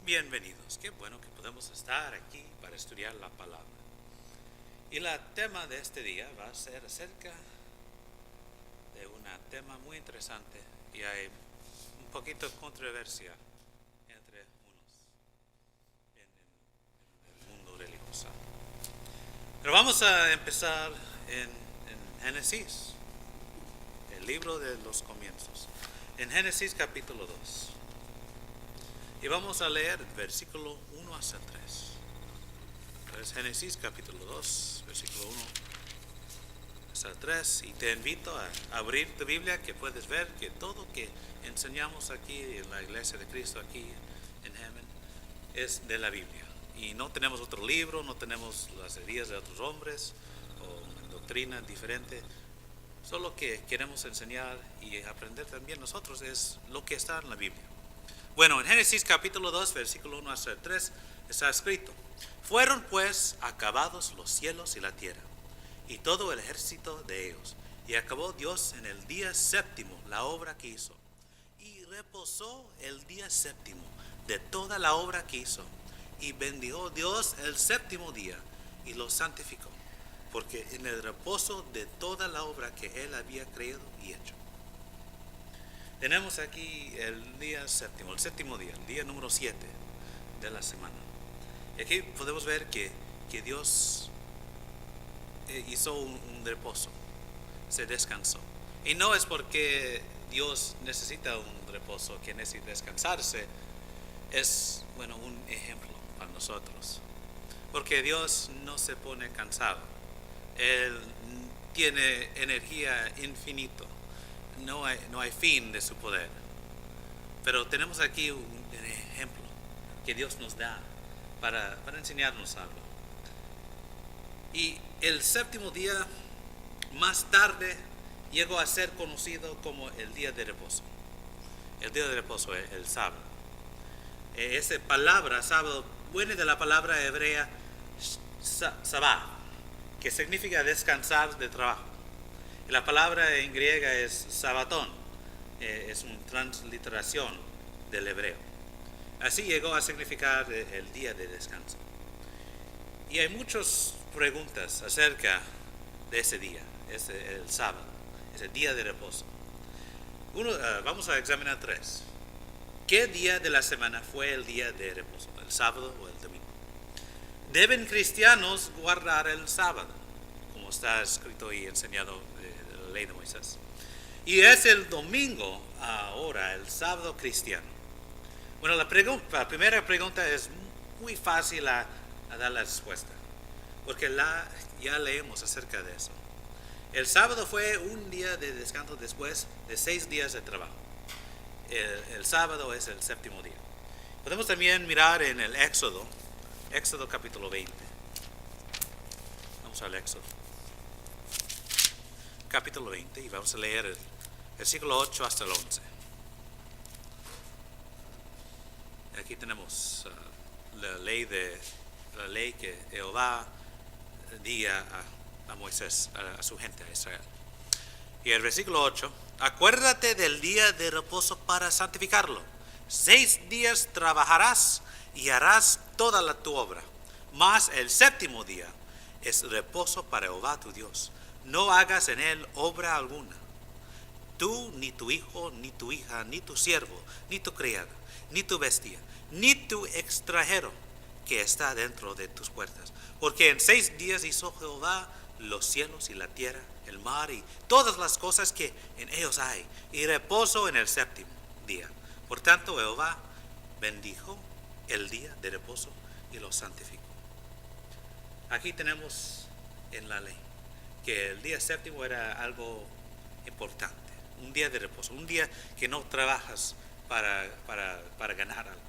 Bienvenidos, qué bueno que podemos estar aquí para estudiar la palabra. Y el tema de este día va a ser acerca de un tema muy interesante y hay un poquito de controversia entre unos en el mundo religioso. Pero vamos a empezar en Génesis, el libro de los comienzos, en Génesis capítulo 2. Y vamos a leer versículo 1 hasta 3. Es Génesis capítulo 2, versículo 1 hasta 3. Y te invito a abrir tu Biblia, que puedes ver que todo que enseñamos aquí en la iglesia de Cristo, aquí en Hemen, es de la Biblia. Y no tenemos otro libro, no tenemos las ideas de otros hombres o una doctrina diferente. Solo que queremos enseñar y aprender también nosotros es lo que está en la Biblia. Bueno, en Génesis capítulo 2, versículo 1 hasta 3, está escrito: fueron pues acabados los cielos y la tierra, y todo el ejército de ellos. Y acabó Dios en el día séptimo la obra que hizo. Y reposó el día séptimo de toda la obra que hizo. Y bendijo Dios el séptimo día y lo santificó, porque en el reposo de toda la obra que él había creado y hecho. Tenemos aquí el día séptimo, el séptimo día, el día número 7 de la semana. Y aquí podemos ver que Dios hizo un reposo, se descansó. Y no es porque Dios necesita un reposo, que necesita descansarse, es un ejemplo para nosotros. Porque Dios no se pone cansado, Él tiene energía infinita. No hay fin de su poder. Pero tenemos aquí un ejemplo que Dios nos da para enseñarnos algo. Y el séptimo día, más tarde, llegó a ser conocido como el día de reposo. El día de reposo es el sábado. Esa palabra, sábado, viene de la palabra hebrea sabá, que significa descansar de trabajo. La palabra en griega es sabatón, es una transliteración del hebreo. Así llegó a significar el día de descanso. Y hay muchas preguntas acerca de ese día, el sábado, ese día de reposo. Vamos a examinar 3. ¿Qué día de la semana fue el día de reposo? ¿El sábado o el domingo? ¿Deben cristianos guardar el sábado, como está escrito y enseñado en la ley de Moisés? Y es el domingo ahora, el sábado cristiano. Bueno, la primera pregunta es muy fácil a dar la respuesta, porque ya leemos acerca de eso. El sábado fue un día de descanso después de 6 días de trabajo. El sábado es el séptimo día. Podemos también mirar en el Éxodo capítulo 20. Vamos al Éxodo capítulo 20 y vamos a leer el versículo 8 hasta el 11. Aquí tenemos la ley que Jehová dio a Moisés, a su gente, a Israel. Y el versículo 8: acuérdate del día de reposo para santificarlo. 6 días trabajarás y harás toda tu obra, mas el séptimo día es reposo para Jehová tu Dios. No hagas en él obra alguna, tú, ni tu hijo, ni tu hija, ni tu siervo, ni tu criada, ni tu bestia, ni tu extranjero que está dentro de tus puertas. Porque en 6 días hizo Jehová los cielos y la tierra, el mar y todas las cosas que en ellos hay, y reposo en el séptimo día. Por tanto, Jehová bendijo el día de reposo y lo santificó. Aquí tenemos en la ley que el día séptimo era algo importante, un día de reposo, un día que no trabajas para ganar algo.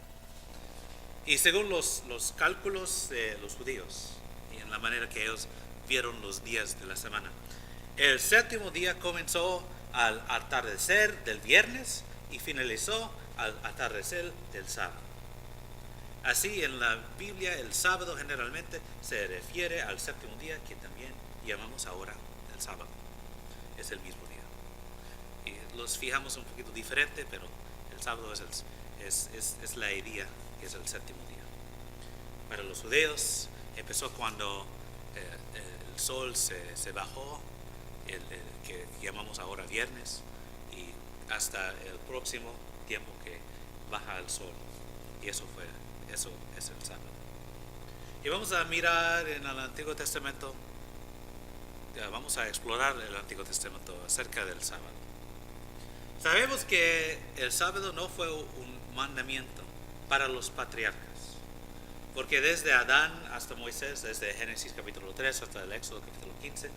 Y según los cálculos de los judíos y en la manera que ellos vieron los días de la semana, el séptimo día comenzó al atardecer del viernes y finalizó al atardecer del sábado. Así en la Biblia el sábado generalmente se refiere al séptimo día, que también llamamos ahora el sábado. Es el mismo día. Y los fijamos un poquito diferente, pero el sábado es es la día, que es el séptimo día. Para los judíos empezó cuando el sol se bajó, el que llamamos ahora viernes, y hasta el próximo tiempo que baja el sol. Y eso es el sábado. Y vamos a mirar en el Antiguo Testamento, vamos a explorar el Antiguo Testamento acerca del sábado. Sabemos que el sábado no fue un mandamiento para los patriarcas, porque desde Adán hasta Moisés, desde Génesis capítulo 3 hasta el Éxodo capítulo 15,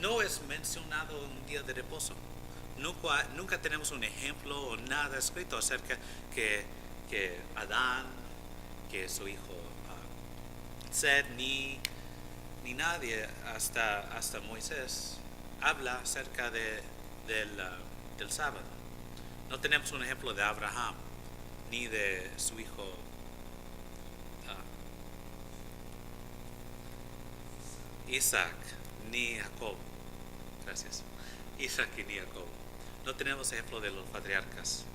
no es mencionado un día de reposo. Nunca tenemos un ejemplo o nada escrito acerca que Adán, que su hijo Seth, ni nadie hasta Moisés habla acerca del sábado. No tenemos un ejemplo de Abraham ni de su hijo Isaac ni Jacob. Gracias. Isaac y ni Jacob. No tenemos ejemplo de los patriarcas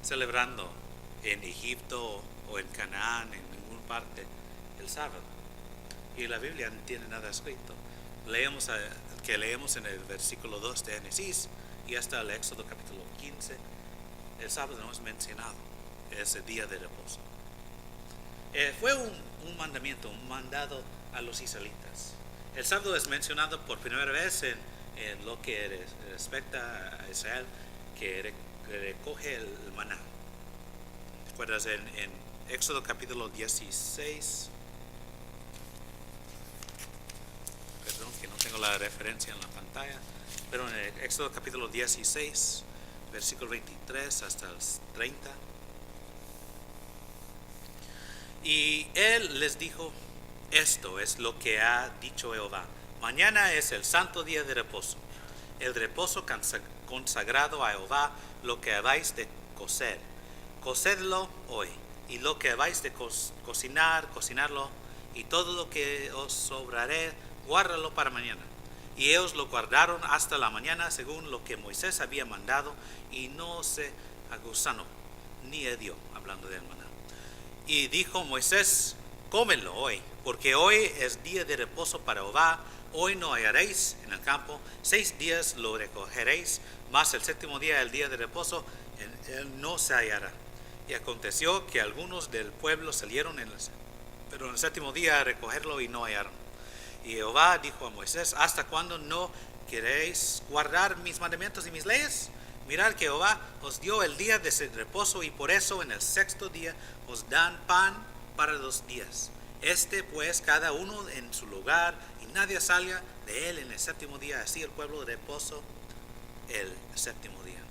celebrando en Egipto o en Canaán, en ninguna parte, el sábado. Y la Biblia no tiene nada escrito. Leemos en el versículo 2 de Génesis y hasta el Éxodo capítulo 15, el sábado no es mencionado, es el día de reposo. Fue un mandamiento, un mandado a los israelitas. El sábado es mencionado por primera vez en lo que respecta a Israel, que recoge el maná. ¿Recuerdas en Éxodo capítulo 16? Perdón que no tengo la referencia en la pantalla, pero en el Éxodo capítulo 16, versículo 23 hasta el 30. Y él les dijo: esto es lo que ha dicho Jehová: mañana es el santo día de reposo, el reposo consagrado a Jehová. Lo que habéis de cocer, cocedlo hoy, y lo que habéis de cocinar, cocinarlo, y todo lo que os sobraré, guárdalo para mañana. Y ellos lo guardaron hasta la mañana, según lo que Moisés había mandado, y no se aguzanó ni hedió, hablando del maná. Y dijo Moisés: cómelo hoy, porque hoy es día de reposo para Jehová. Hoy no hallaréis en el campo, 6 días lo recogeréis, mas el séptimo día, el día de reposo, en él no se hallará. Y aconteció que algunos del pueblo salieron pero en el séptimo día a recogerlo y no hallaron. Y Jehová dijo a Moisés: ¿hasta cuándo no queréis guardar mis mandamientos y mis leyes? Mirad que Jehová os dio el día de reposo, y por eso en el sexto día os dan pan para 2 días. Pues cada uno en su lugar, y nadie salga de él en el séptimo día. Así el pueblo reposó el séptimo día.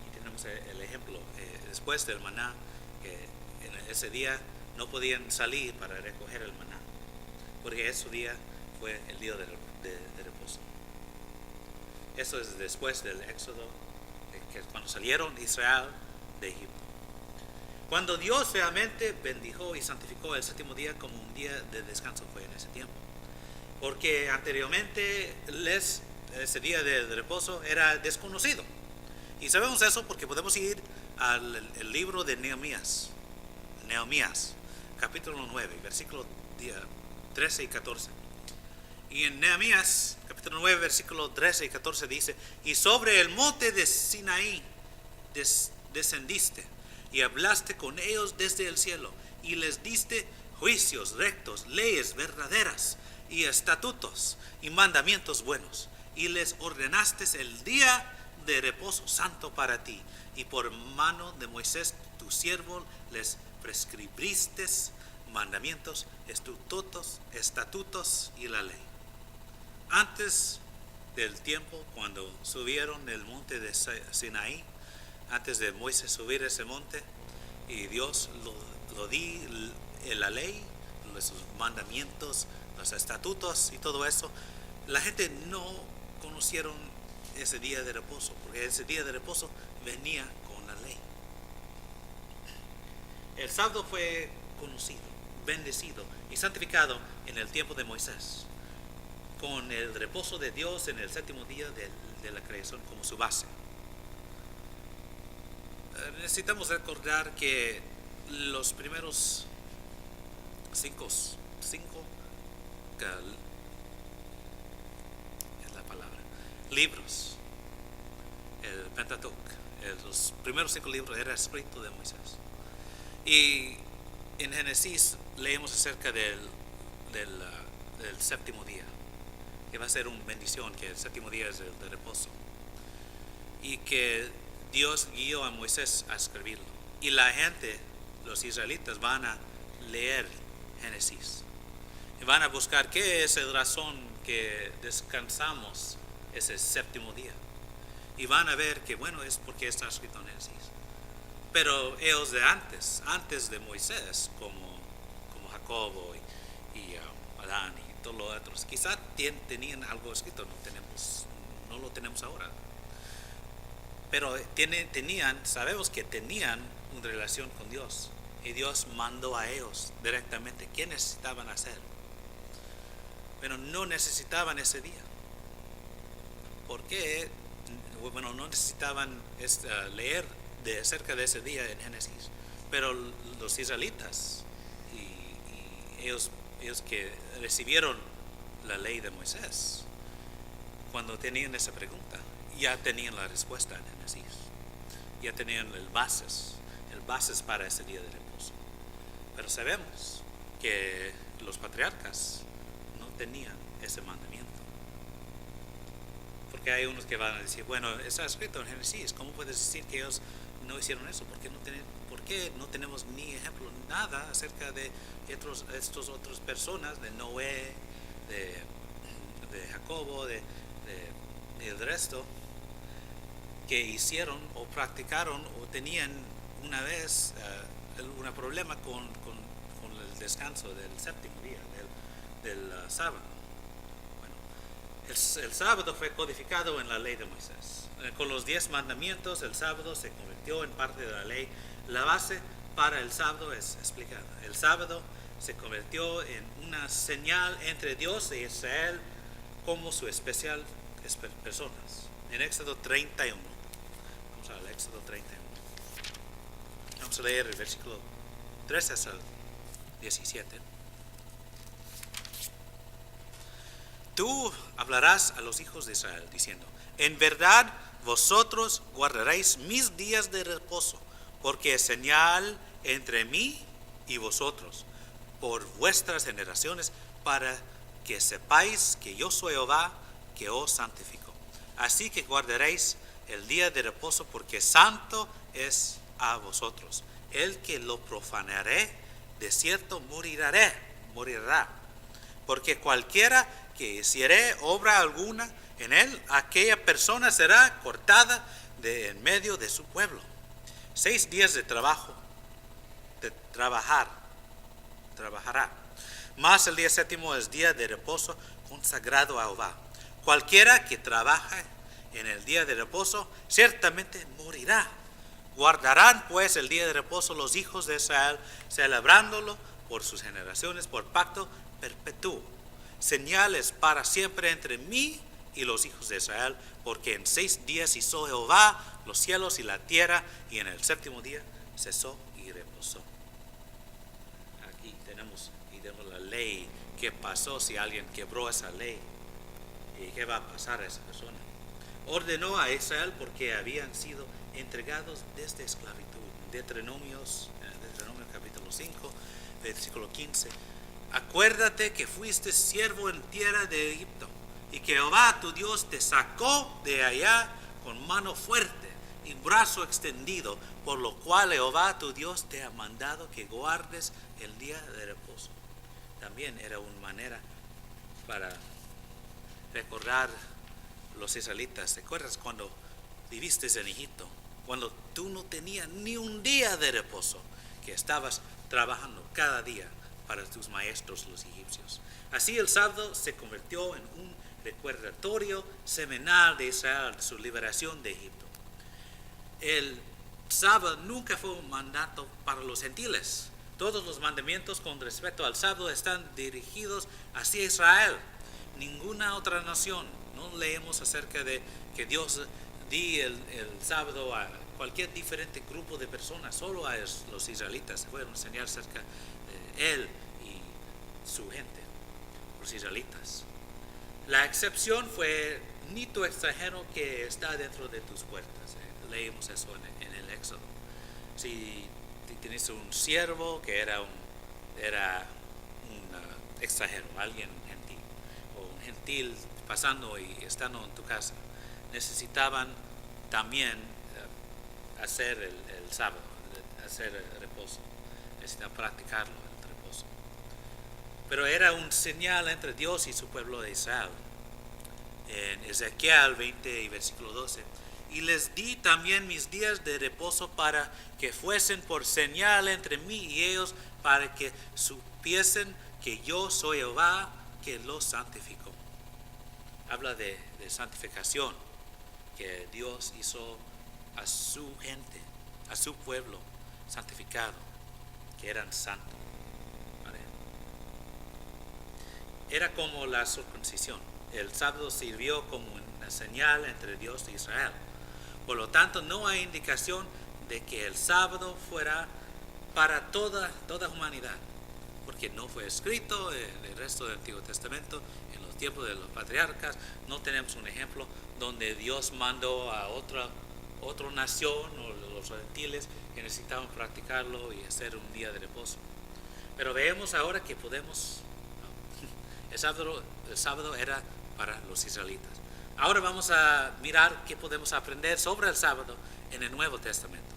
Y tenemos el ejemplo después del maná, que en ese día no podían salir para recoger el maná, porque ese día fue el día de reposo. Eso es después del Éxodo, que es cuando salieron Israel de Egipto. Cuando Dios realmente bendijo y santificó el séptimo día como un día de descanso, fue en ese tiempo. Porque anteriormente ese día de reposo era desconocido. Y sabemos eso porque podemos ir al libro de Nehemías, capítulo 9, versículos 13 y 14. Y en Nehemías, capítulo 9, versículos 13 y 14 dice: y sobre el monte de Sinaí descendiste, y hablaste con ellos desde el cielo, y les diste juicios rectos, leyes verdaderas, y estatutos y mandamientos buenos, y les ordenaste el día de reposo santo para ti, y por mano de Moisés tu siervo les prescribiste mandamientos, estatutos y la ley. Antes del tiempo, cuando subieron el monte de Sinaí, antes de Moisés subir ese monte, y Dios lo di la ley, los mandamientos, los estatutos y todo eso, la gente no conocieron ese día de reposo, porque ese día de reposo venía con la ley. El sábado fue conocido, bendecido y santificado en el tiempo de Moisés, con el reposo de Dios en el séptimo día de la creación como su base. necesitamos recordar que los primeros cinco es la palabra, libros, el Pentateuch, los primeros 5 libros era escrito de Moisés. Y en Génesis leemos acerca del séptimo día, que va a ser una bendición, que el séptimo día es el de reposo. Y que Dios guió a Moisés a escribirlo. Y la gente, los israelitas, van a leer Génesis. Y van a buscar qué es la razón que descansamos ese séptimo día. Y van a ver que, bueno, es porque está escrito en Génesis. Pero ellos de antes de Moisés, como Jacobo y Adán y todos los otros, quizás tenían algo escrito, no lo tenemos ahora. Pero sabemos que tenían una relación con Dios. Y Dios mandó a ellos directamente qué necesitaban hacer. Pero no necesitaban ese día. ¿Por qué? Bueno, no necesitaban leer acerca de ese día en Génesis. Pero los israelitas y ellos que recibieron la ley de Moisés, cuando tenían esa pregunta, ya tenían la respuesta en Génesis. Ya tenían el bases para ese día de reposo. Pero sabemos que los patriarcas no tenían ese mandamiento. Porque hay unos que van a decir, bueno, está escrito en Génesis, ¿cómo puedes decir que ellos no hicieron eso? ¿Por qué no tenemos ni ejemplo, nada acerca de estas otras personas, de Noé, de Jacobo, del resto, que hicieron o practicaron o tenían una vez un problema con el descanso del séptimo día, del sábado? Bueno, el sábado fue codificado en la ley de Moisés. Con los 10 mandamientos, el sábado se convirtió en parte de la ley. La base para el sábado es explicada. El sábado se convirtió en una señal entre Dios e Israel como su especial personas. En Éxodo 31. Vamos al Éxodo 31. Vamos a leer el versículo 13 hasta el 17. Tú hablarás a los hijos de Israel diciendo: en verdad vosotros guardaréis mis días de reposo, porque es señal entre mí y vosotros por vuestras generaciones, para que sepáis que yo soy Jehová, que os santifico. Así que guardaréis el día de reposo, porque santo es a vosotros. El que lo profanaré, de cierto morirá. Porque cualquiera que hiciere obra alguna en él, aquella persona será cortada de en medio de su pueblo. 6 días de trabajará. Mas el día séptimo es día de reposo consagrado a Jehová. Cualquiera que trabaje en el día de reposo ciertamente morirá. Guardarán pues el día de reposo los hijos de Israel, celebrándolo por sus generaciones, por pacto perpetuo. Señales para siempre entre mí y los hijos de Israel, porque en 6 días hizo Jehová los cielos y la tierra, y en el séptimo día cesó y reposó. Aquí tenemos la ley. ¿Qué pasó si alguien quebró esa ley? ¿Y qué va a pasar a esa persona? Ordenó a Israel porque habían sido entregados desde esclavitud. Deuteronomio capítulo 5, versículo 15. Acuérdate que fuiste siervo en tierra de Egipto, y que Jehová tu Dios te sacó de allá con mano fuerte y brazo extendido, por lo cual Jehová tu Dios te ha mandado que guardes el día de reposo. También era una manera para recordar los israelitas. ¿Te acuerdas cuando viviste en Egipto? Cuando tú no tenías ni un día de reposo, que estabas trabajando cada día para tus maestros los egipcios. Así el sábado se convirtió en un recordatorio semanal de Israel, de su liberación de Egipto. El sábado nunca fue un mandato para los gentiles. Todos los mandamientos con respecto al sábado están dirigidos hacia Israel. Ninguna otra nación. No leemos acerca de que Dios di el sábado cualquier diferente grupo de personas, solo a los israelitas se fueron a enseñar acerca de él y su gente, los israelitas. La excepción fue ni tu extranjero que está dentro de tus puertas. Leímos eso en el Éxodo. Si tienes un siervo que era un extranjero, alguien gentil, o un gentil pasando y estando en tu casa, necesitaban también hacer el sábado, hacer el reposo, necesitaban practicarlo, el reposo. Pero era un señal entre Dios y su pueblo de Israel. En Ezequiel 20 y versículo 12, y les di también mis días de reposo para que fuesen por señal entre mí y ellos, para que supiesen que yo soy Jehová que los santificó. Habla de santificación, que Dios hizo a su gente, a su pueblo santificado, que eran santos. ¿Vale? Era como la circuncisión. El sábado sirvió como una señal entre Dios y Israel. Por lo tanto, no hay indicación de que el sábado fuera para toda humanidad, porque no fue escrito en el resto del Antiguo Testamento, en los tiempos de los patriarcas. No tenemos un ejemplo donde Dios mandó a otra nación o los gentiles que necesitaban practicarlo y hacer un día de reposo. Pero vemos ahora que podemos, el sábado era para los israelitas. Ahora vamos a mirar qué podemos aprender sobre el sábado en el Nuevo Testamento.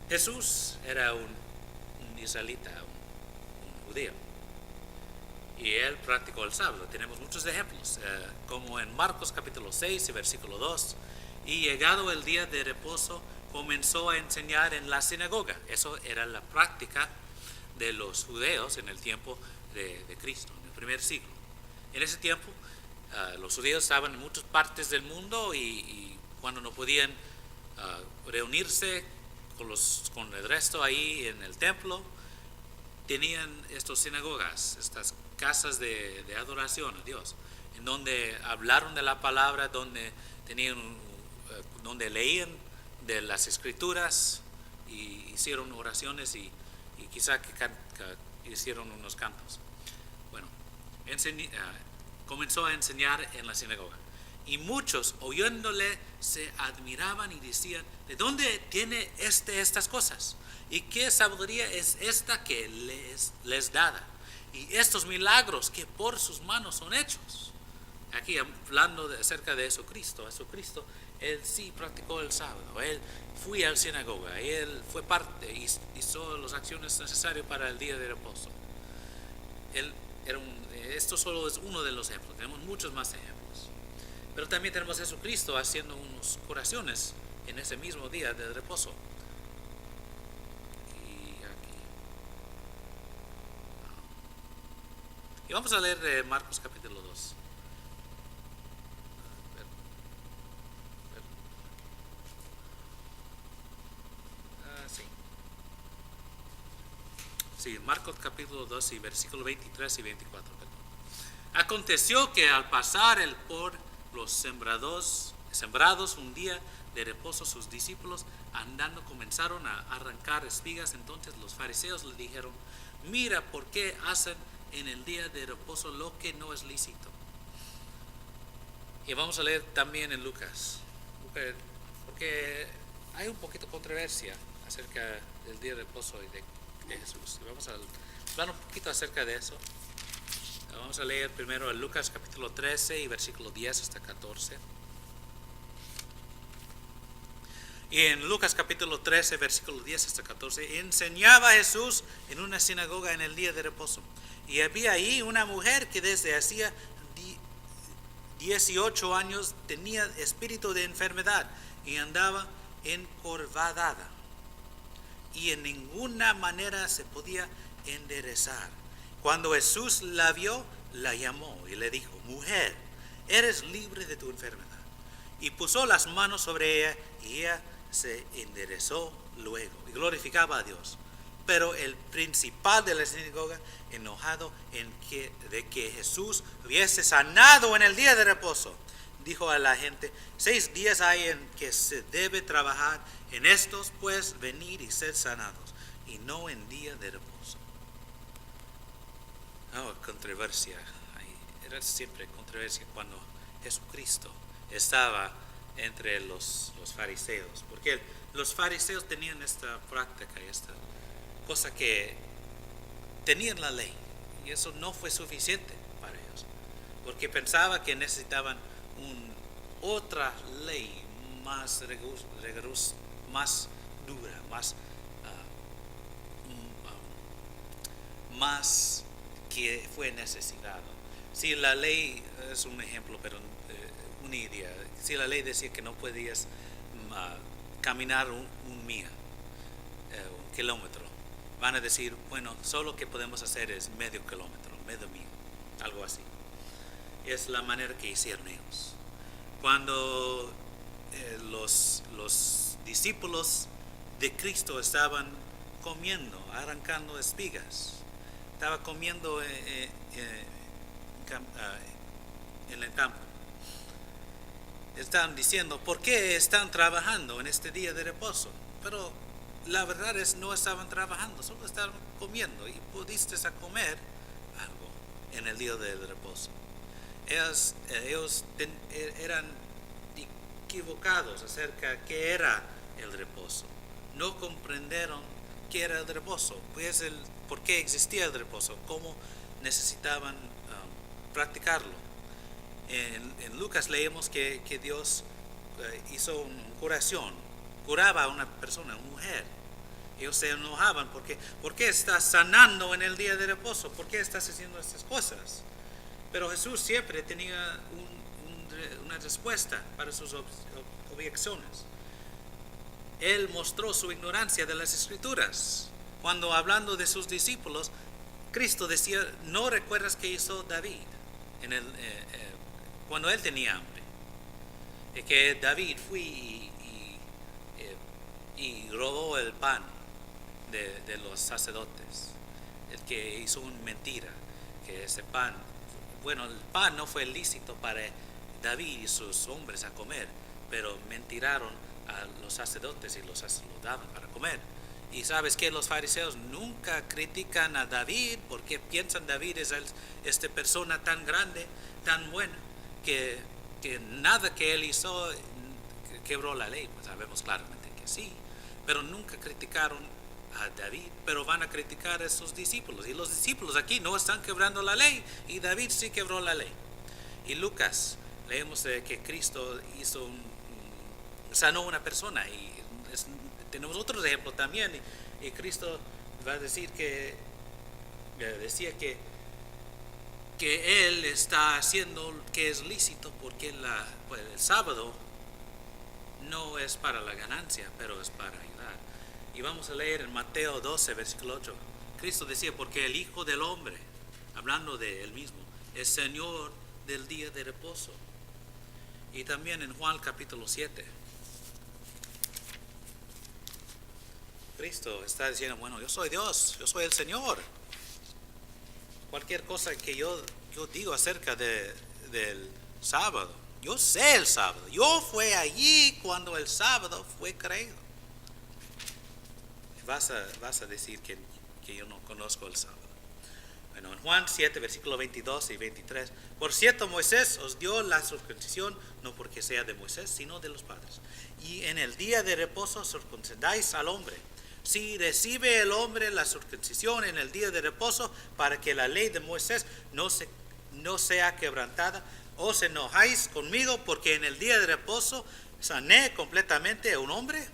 Jesús era un israelita, un judío, y él practicó el sábado. Tenemos muchos ejemplos, como en Marcos capítulo 6 y versículo 2, y llegado el día de reposo comenzó a enseñar en la sinagoga. Eso era la práctica de los judeos en el tiempo de Cristo, en el primer siglo. En ese tiempo los judíos estaban en muchas partes del mundo y cuando no podían reunirse con el resto ahí en el templo, tenían estas sinagogas, estas casas de adoración a Dios, en donde hablaron de la palabra, donde leían de las escrituras y hicieron oraciones y quizá que hicieron unos cantos. Bueno, comenzó a enseñar en la sinagoga. Y muchos, oyéndole, se admiraban y decían: ¿de dónde tiene estas cosas? ¿Y qué sabiduría es esta que les dada? Y estos milagros que por sus manos son hechos. Aquí hablando acerca de Jesucristo. Jesucristo, él sí practicó el sábado. Él fue a la sinagoga. Él fue parte, hizo las acciones necesarias para el día de reposo. Esto solo es uno de los ejemplos. Tenemos muchos más ejemplos. Pero también tenemos a Jesucristo haciendo unas curaciones en ese mismo día de reposo. Y vamos a leer Marcos capítulo 2. Sí, Marcos capítulo 2 y versículo 23 y 24. Perdón. Aconteció que al pasar él por los sembrados un día de reposo, sus discípulos andando comenzaron a arrancar espigas. Entonces los fariseos le dijeron: mira, ¿por qué hacen en el día de reposo lo que no es lícito? Y vamos a leer también en Lucas, porque hay un poquito de controversia acerca del día de reposo y de Jesús. Y vamos a hablar un poquito acerca de eso. Vamos a leer primero en Lucas capítulo 13 y versículo 10 hasta 14. Y en Lucas capítulo 13, versículo 10 hasta 14, enseñaba Jesús en una sinagoga en el día de reposo. Y había ahí una mujer que desde hacía 18 años tenía espíritu de enfermedad y andaba encorvada. Y en ninguna manera se podía enderezar. Cuando Jesús la vio, la llamó y le dijo: mujer, eres libre de tu enfermedad. Y puso las manos sobre ella y ella se enderezó luego y glorificaba a Dios. Pero el principal de la sinagoga, enojado de que Jesús hubiese sanado en el día de reposo, dijo a la gente: 6 días hay en que se debe trabajar, en estos pues venir y ser sanados, y no en día de reposo. Controversia. Era siempre controversia cuando Jesucristo estaba entre los fariseos, porque los fariseos tenían esta práctica, esta cosa que tenían la ley, y eso no fue suficiente para ellos, porque pensaba que necesitaban otra ley más rigurosa, más dura, más que fue necesitado. Si la ley es un ejemplo, pero una idea, si la ley decía que no podías caminar un milla, un kilómetro, van a decir, bueno, solo lo que podemos hacer es medio kilómetro, medio milla, algo así. Es la manera que hicieron ellos. Cuando los discípulos de Cristo estaban comiendo, arrancando espigas, estaba comiendo en el campo, estaban diciendo: ¿por qué están trabajando en este día de reposo? Pero la verdad es, no estaban trabajando, solo estaban comiendo, y pudiste comer algo en el día de reposo. Ellos eran equivocados acerca de qué era el reposo. No comprendieron qué era el reposo, pues por qué existía el reposo, cómo necesitaban practicarlo. En Lucas leemos que Dios hizo una curación, curaba a una persona, una mujer. Ellos se enojaban porque: ¿por qué estás sanando en el día de reposo? ¿Por qué estás haciendo estas cosas? Pero Jesús siempre tenía una respuesta para sus objeciones. Él mostró su ignorancia de las Escrituras. Cuando, hablando de sus discípulos, Cristo decía: ¿no recuerdas que hizo David cuando él tenía hambre? Que David fue y robó el pan de los sacerdotes, el que hizo una mentira, que ese pan, bueno, el pan no fue lícito para David y sus hombres a comer, pero mentiraron a los sacerdotes y los daban para comer. Y sabes que los fariseos nunca critican a David, porque piensan David es esta persona tan grande, tan buena, que nada que él hizo quebró la ley. Pues sabemos claramente que sí, pero nunca criticaron a David, pero van a criticar a sus discípulos. Y los discípulos aquí no están quebrando la ley, y David sí quebró la ley. Y Lucas, leemos que Cristo sanó una persona, y tenemos otros ejemplos también. Y Cristo va a decir decía que Él está haciendo que es lícito, porque el sábado no es para la ganancia, pero es para ayudar. Y vamos a leer en Mateo 12, versículo 8. Cristo decía: porque el Hijo del Hombre, hablando de Él mismo, es Señor del día de reposo. Y también en Juan capítulo 7, Cristo está diciendo: bueno, yo soy Dios, yo soy el Señor. Cualquier cosa que yo digo acerca del sábado, yo sé el sábado, yo fui allí cuando el sábado fue creado. Vas a decir que yo no conozco el sábado. Bueno, en Juan 7, versículo 22 y 23, por cierto, Moisés os dio la circuncisión, no porque sea de Moisés, sino de los padres. Y en el día de reposo circuncidáis al hombre. Si recibe el hombre la circuncisión en el día de reposo, para que la ley de Moisés no sea quebrantada, ¿os enojáis conmigo porque en el día de reposo sané completamente a un hombre?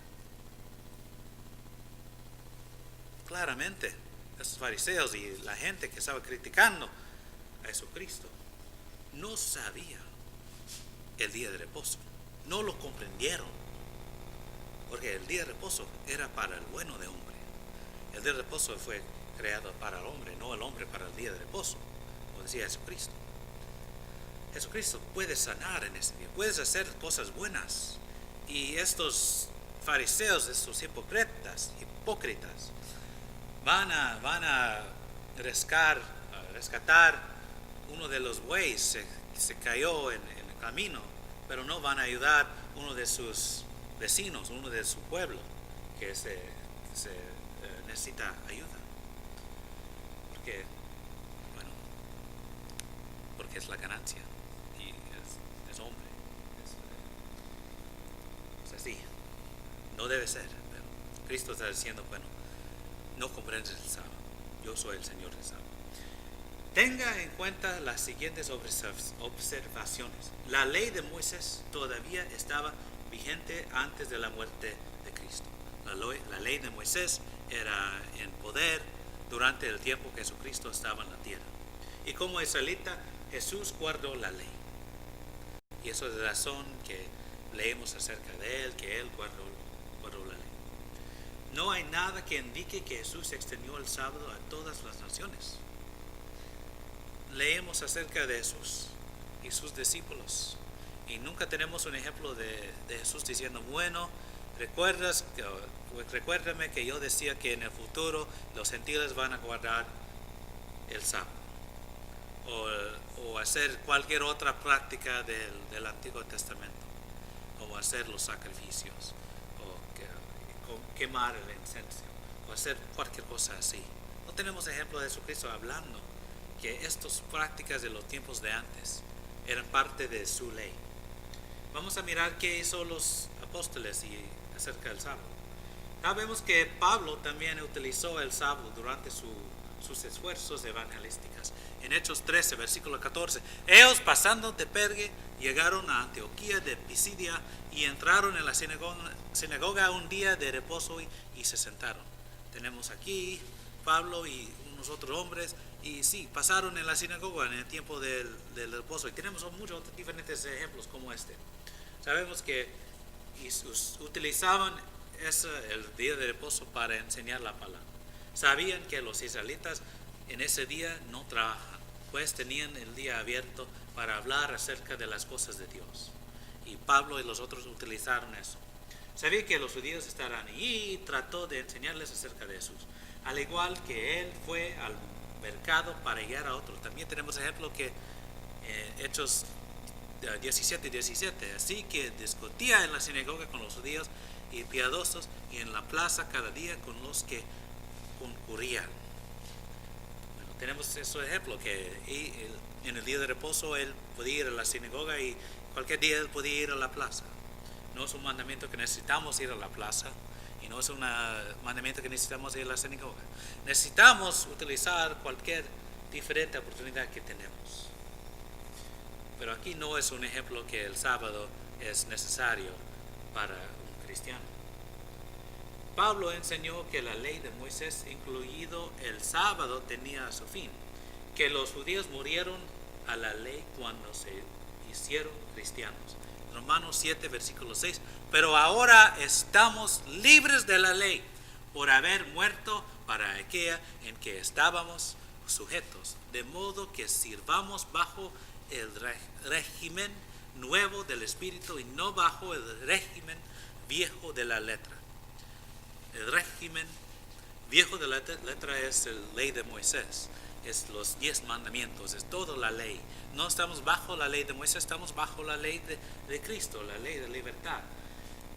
Claramente, los fariseos y la gente que estaba criticando a Jesucristo no sabía el día de reposo, no lo comprendieron, porque el día de reposo era para el bueno de hombre. El día de reposo fue creado para el hombre, no el hombre para el día de reposo, como decía Jesucristo. Jesucristo puede sanar en ese día, puedes hacer cosas buenas. Y estos fariseos, estos hipócritas, van a rescatar uno de los bueyes, se cayó en el camino, pero no van a ayudar uno de sus vecinos, uno de su pueblo que necesita ayuda. Porque, bueno, porque es la ganancia y es hombre. Es así. No debe ser. Pero Cristo está diciendo, bueno, no comprendes el sábado. Yo soy el Señor del sábado. Tenga en cuenta las siguientes observaciones. La ley de Moisés todavía estaba vigente antes de la muerte de Cristo. La ley de Moisés era en poder durante el tiempo que Jesucristo estaba en la tierra. Y como israelita, Jesús guardó la ley. Y eso es la razón que leemos acerca de él, que él guardó la ley. No hay nada que indique que Jesús extendió el sábado a todas las naciones. Leemos acerca de Jesús y sus discípulos y nunca tenemos un ejemplo de Jesús diciendo, bueno, recuérdame que yo decía que en el futuro los gentiles van a guardar el sábado o hacer cualquier otra práctica del Antiguo Testamento, como hacer los sacrificios o quemar el incienso o hacer cualquier cosa así. No tenemos ejemplo de Jesucristo hablando que estas prácticas de los tiempos de antes eran parte de su ley. Vamos a mirar qué hizo los apóstoles acerca del sábado. Sabemos que Pablo también utilizó el sábado durante sus esfuerzos evangelísticos. En Hechos 13, versículo 14, ellos pasando de Perge llegaron a Antioquía de Pisidia y entraron en la sinagoga un día de reposo y se sentaron. Tenemos aquí Pablo y unos otros hombres. Y sí, pasaron en la sinagoga en el tiempo del reposo. Y tenemos muchos diferentes ejemplos como este. Sabemos que utilizaban el día de reposo para enseñar la palabra. Sabían que los israelitas en ese día no trabajan, pues tenían el día abierto para hablar acerca de las cosas de Dios. Y Pablo y los otros utilizaron eso. Sabía que los judíos estarían allí y trató de enseñarles acerca de Jesús. Al igual que él fue al mercado para guiar a otros. También tenemos ejemplo que Hechos 17:17, así que discutía en la sinagoga con los judíos y piadosos y en la plaza cada día con los que concurrían. Bueno, tenemos ese ejemplo que en el día de reposo él podía ir a la sinagoga y cualquier día él podía ir a la plaza. No es un mandamiento que necesitamos ir a la plaza. Y no es un mandamiento que necesitamos ir a la sinagoga. Necesitamos utilizar cualquier diferente oportunidad que tenemos. Pero aquí no es un ejemplo que el sábado es necesario para un cristiano. Pablo enseñó que la ley de Moisés, incluido el sábado, tenía su fin. Que los judíos murieron a la ley cuando se hicieron cristianos. Romanos 7, versículo 6. Pero ahora estamos libres de la ley por haber muerto para aquella en que estábamos sujetos, de modo que sirvamos bajo el régimen nuevo del Espíritu y no bajo el régimen viejo de la letra. El régimen viejo de la letra es la ley de Moisés, es los 10 mandamientos, es toda la ley. No estamos bajo la ley de Moisés, estamos bajo la ley de Cristo, la ley de libertad.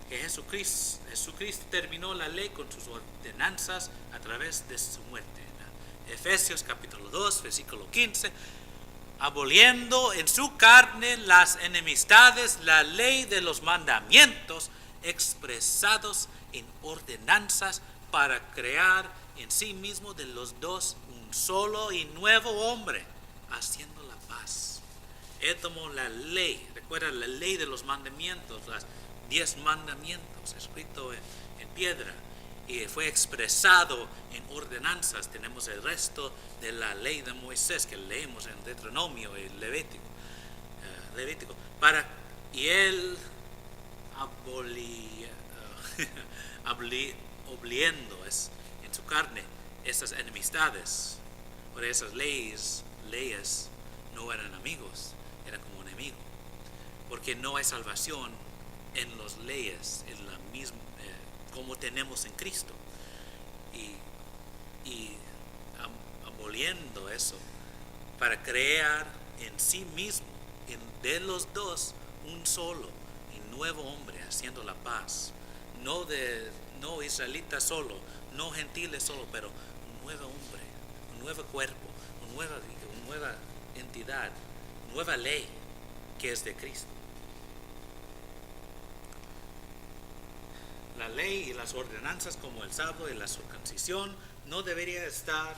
Que Jesucristo terminó la ley con sus ordenanzas a través de su muerte. Efesios capítulo 2, versículo 15, aboliendo en su carne las enemistades, la ley de los mandamientos expresados en ordenanzas para crear en sí mismo de los dos un solo y nuevo hombre, haciendo la paz. Él tomó la ley, recuerda la ley de los mandamientos, las 10 mandamientos escrito en piedra y fue expresado en ordenanzas. Tenemos el resto de la ley de Moisés que leemos en Deuteronomio y Levítico. Y él aboliendo en su carne esas enemistades. Por esas leyes no eran amigos, eran como enemigos. Porque no hay salvación en las leyes, en la misma, como tenemos en Cristo. Y aboliendo eso para crear en sí mismo, de los dos, un solo y nuevo hombre haciendo la paz. No israelitas solo, no gentiles solo, pero un nuevo hombre, un nuevo cuerpo, una nueva entidad, nueva ley que es de Cristo. La ley y las ordenanzas como el sábado y la circuncisión no debería estar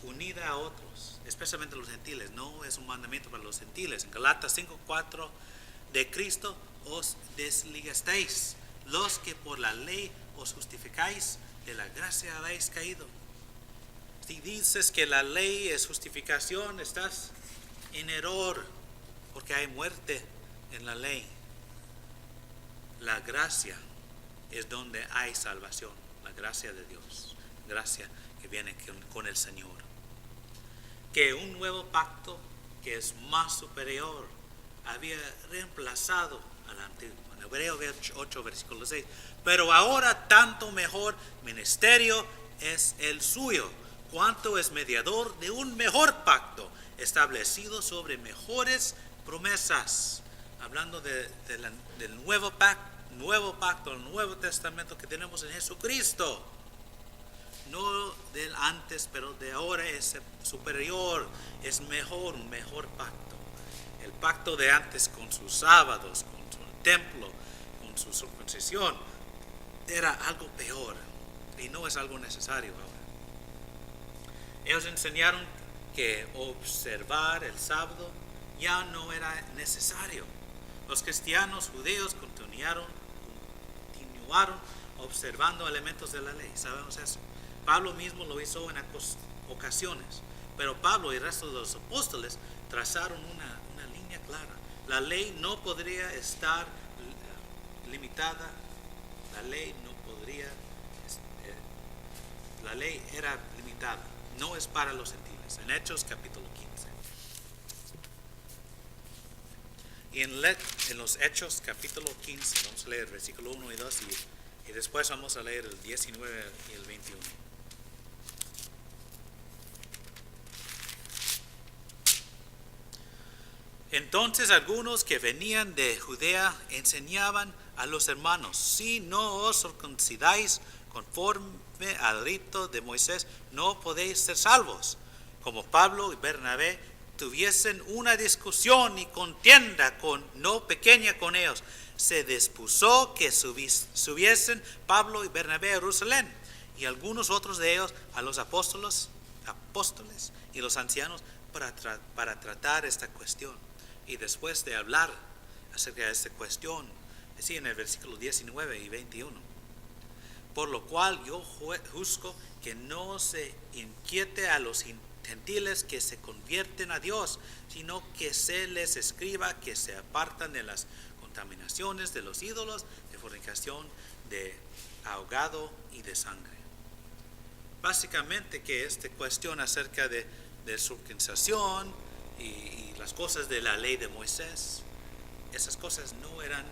unida a otros, especialmente los gentiles. No es un mandamiento para los gentiles. En Galatas 5:4, de Cristo os desligasteis, los que por la ley os justificáis, de la gracia habéis caído. Si dices que la ley es justificación, estás en error, porque hay muerte en la ley. La gracia es donde hay salvación, la gracia de Dios, gracia que viene con el Señor. Que un nuevo pacto que es más superior había reemplazado al antiguo. En Hebreos 8, versículo 6. Pero ahora tanto mejor ministerio es el suyo, cuanto es mediador de un mejor pacto, establecido sobre mejores promesas. Hablando del nuevo pacto, el Nuevo Testamento que tenemos en Jesucristo. No del antes, pero de ahora es superior, es mejor, un mejor pacto. El pacto de antes con sus sábados, con su templo, con su circuncisión, era algo peor y no es algo necesario ahora. Ellos enseñaron que observar el sábado ya no era necesario. Los cristianos judíos continuaron observando elementos de la ley. ¿Sabemos eso? Pablo mismo lo hizo en ocasiones, pero Pablo y el resto de los apóstoles trazaron una línea clara. La ley no podría estar limitada, la ley era limitada, no es para los gentiles. En Hechos capítulo 15. Y en los Hechos capítulo 15, vamos a leer el versículo 1 y 2 y después vamos a leer el 19 y el 21. Entonces algunos que venían de Judea enseñaban a los hermanos: si no os circuncidáis conforme al rito de Moisés, no podéis ser salvos. Como Pablo y Bernabé tuviesen una discusión y contienda no pequeña con ellos, se dispuso que subiesen Pablo y Bernabé a Jerusalén, y algunos otros de ellos a los apóstoles y los ancianos para tratar esta cuestión. Y después de hablar acerca de esta cuestión, decía en el versículo 19 y 21, por lo cual yo juzgo que no se inquiete a los gentiles que se convierten a Dios, sino que se les escriba que se apartan de las contaminaciones de los ídolos, de fornicación, de ahogado y de sangre. Básicamente que esta cuestión acerca de circuncisión y las cosas de la ley de Moisés, esas cosas no eran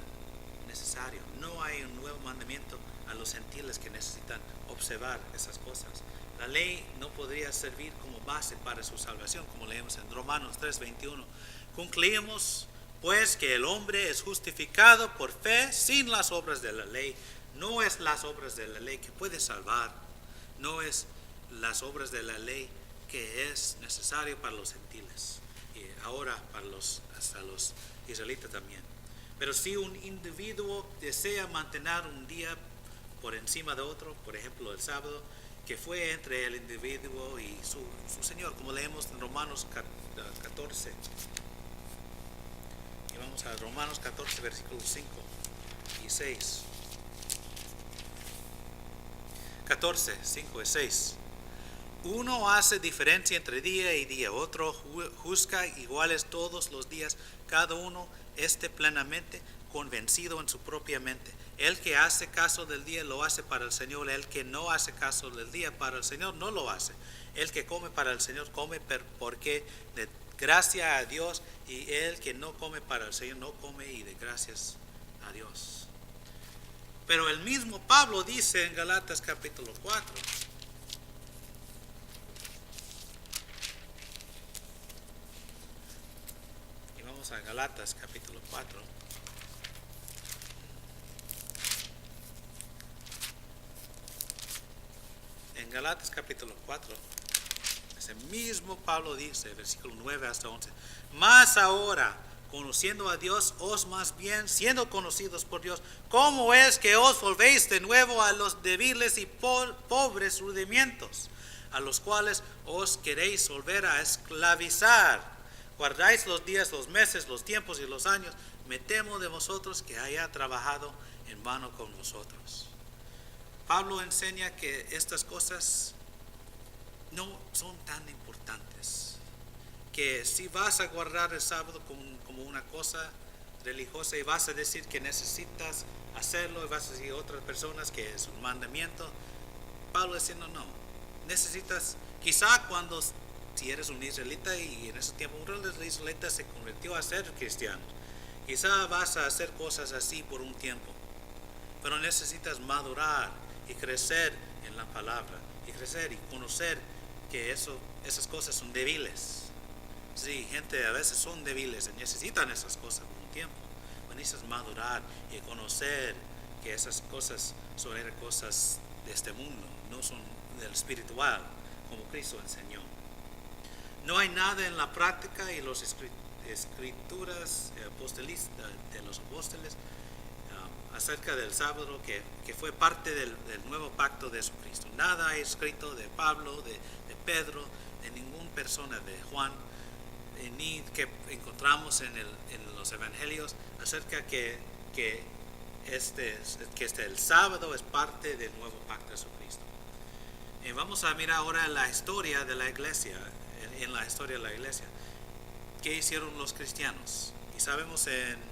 necesarias. No hay un nuevo mandamiento a los gentiles que necesitan observar esas cosas. La ley no podría servir como base para su salvación, como leemos en Romanos 3:21. Concluimos pues que el hombre es justificado por fe sin las obras de la ley. No es las obras de la ley que puede salvar, no es las obras de la ley que es necesario para los gentiles y ahora para hasta los israelitas también. Pero si un individuo desea mantener un día por encima de otro, por ejemplo el sábado, que fue entre el individuo y su Señor, como leemos en Romanos 14. Y vamos a Romanos 14, versículos 5 y 6. 14, 5 y 6. Uno hace diferencia entre día y día, otro juzga iguales todos los días, cada uno esté plenamente convencido en su propia mente. El que hace caso del día lo hace para el Señor, el que no hace caso del día para el Señor no lo hace. El que come para el Señor come porque de gracia a Dios, y el que no come para el Señor no come y de gracias a Dios. Pero el mismo Pablo dice en Galatas capítulo 4, y vamos a Galatas capítulo 4, En Galatas capítulo 4, ese mismo Pablo dice, versículo 9 hasta 11, más ahora, conociendo a Dios, os más bien, siendo conocidos por Dios, ¿cómo es que os volvéis de nuevo a los débiles y pobres rudimientos, a los cuales os queréis volver a esclavizar? Guardáis los días, los meses, los tiempos y los años. Me temo de vosotros que haya trabajado en vano con vosotros. Pablo enseña que estas cosas no son tan importantes, que si vas a guardar el sábado como una cosa religiosa y vas a decir que necesitas hacerlo y vas a decir a otras personas que es un mandamiento, Pablo diciendo no, necesitas, quizá cuando si eres un israelita y en ese tiempo un israelita se convirtió a ser cristiano, quizá vas a hacer cosas así por un tiempo, pero necesitas madurar y crecer en la palabra y crecer y conocer que esas cosas son débiles. Sí, gente a veces son débiles y necesitan esas cosas por un tiempo. Necesitas madurar y conocer que esas cosas son cosas de este mundo, no son del espiritual, como Cristo enseñó. No hay nada en la práctica y las escrituras de los apóstoles acerca del sábado que fue parte del nuevo pacto de Jesucristo. Nada hay escrito de Pablo, de Pedro, de ninguna persona, de Juan, ni que encontramos en los evangelios acerca que el sábado es parte del nuevo pacto de Jesucristo. Vamos a mirar ahora la historia de la iglesia, en la historia de la iglesia. ¿Qué hicieron los cristianos? Y sabemos en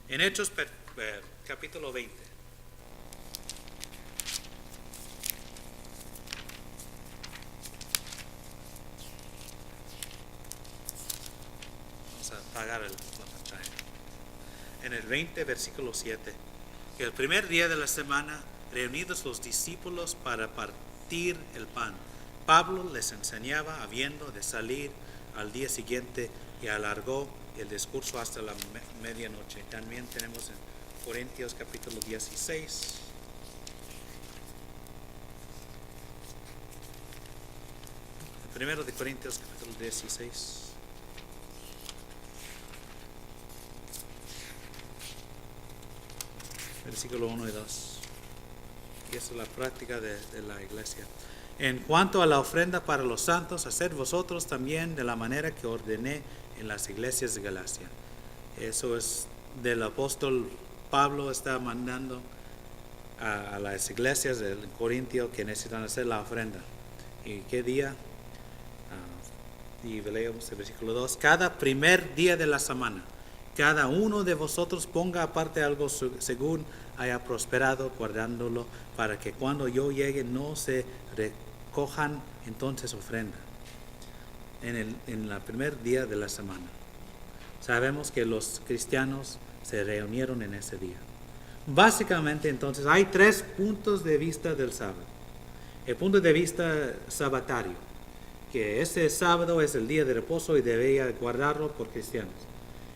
en Hechos capítulo 20. Vamos a apagar la pantalla. En el 20, versículo 7. Que el primer día de la semana, reunidos los discípulos para partir el pan, Pablo les enseñaba habiendo de salir al día siguiente y alargó el discurso hasta la medianoche. También tenemos en Corintios capítulo 16. El primero de Corintios capítulo 16. Versículo 1 y 2. Y esa es la práctica de la iglesia. En cuanto a la ofrenda para los santos, haced vosotros también de la manera que ordené en las iglesias de Galacia. Eso es del apóstol Pablo, está mandando a las iglesias de Corintio que necesitan hacer la ofrenda. ¿Y qué día? Y leemos el versículo 2. Cada primer día de la semana, cada uno de vosotros ponga aparte algo según haya prosperado, guardándolo, para que cuando yo llegue no se recojan entonces ofrenda. En el primer día de la semana. Sabemos que los cristianos se reunieron en ese día. Básicamente entonces hay 3 puntos de vista del sábado. El punto de vista sabatario, que ese sábado es el día de reposo y debería guardarlo por cristianos.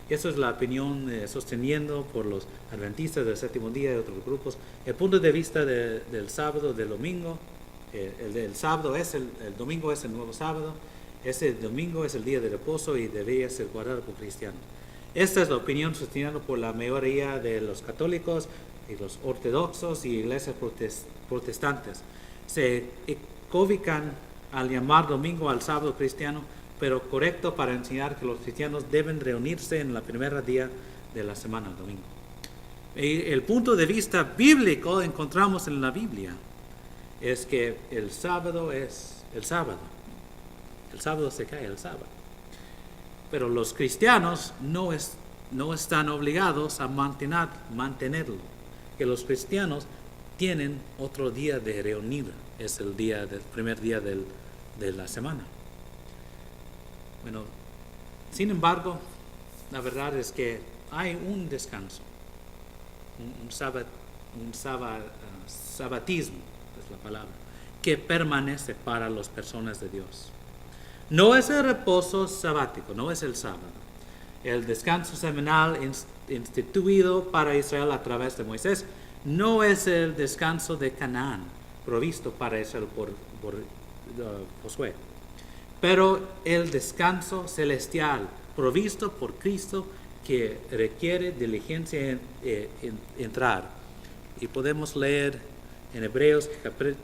Esa es la opinión sosteniendo por los adventistas del séptimo día y otros grupos. El punto de vista del sábado, del domingo, el sábado el domingo es el nuevo sábado. Ese domingo es el día de reposo y debería ser guardado por cristianos. Esta es la opinión sostenida por la mayoría de los católicos y los ortodoxos y iglesias protestantes. Se equivocan al llamar domingo al sábado cristiano, pero correcto para enseñar que los cristianos deben reunirse en el primer día de la semana, domingo. Y el punto de vista bíblico encontramos en la Biblia es que el sábado es el sábado. El sábado se cae el sábado. Pero los cristianos no están obligados a mantenerlo. Que los cristianos tienen otro día de reunir. Es el primer día de la semana. Bueno, sin embargo, la verdad es que hay un descanso. Un sabatismo es la palabra, que permanece para las personas de Dios. No es el reposo sabático, no es el sábado. El descanso semanal instituido para Israel a través de Moisés no es el descanso de Canaán provisto para Israel por Josué, pero el descanso celestial provisto por Cristo que requiere diligencia en entrar. Y podemos leer en Hebreos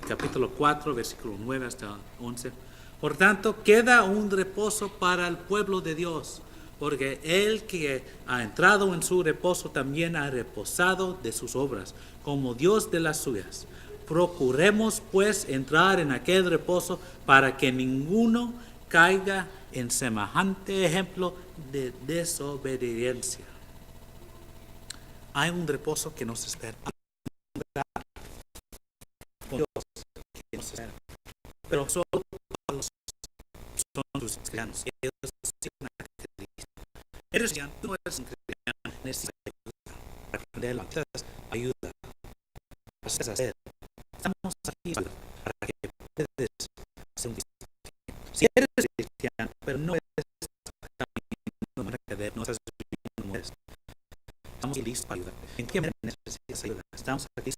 capítulo 4, versículo 9 hasta 11. Por tanto, queda un reposo para el pueblo de Dios, porque el que ha entrado en su reposo también ha reposado de sus obras, como Dios de las suyas. Procuremos pues entrar en aquel reposo para que ninguno caiga en semejante ejemplo de desobediencia. Hay un reposo que nos espera. Dios que nos espera. Pero solo para los son sus cristianos. Ellos siguen a Cristo. Eres cristiano, tú no eres un cristiano, necesitas ayuda. Para aprender la ayuda. Vas a hacer. Estamos aquí para que puedas ser un cristiano. Si eres cristiano, pero no eres un mercader, no estás viviendo como eres, estamos listos para ayudar. ¿En qué manera necesitas ayuda? Estamos aquí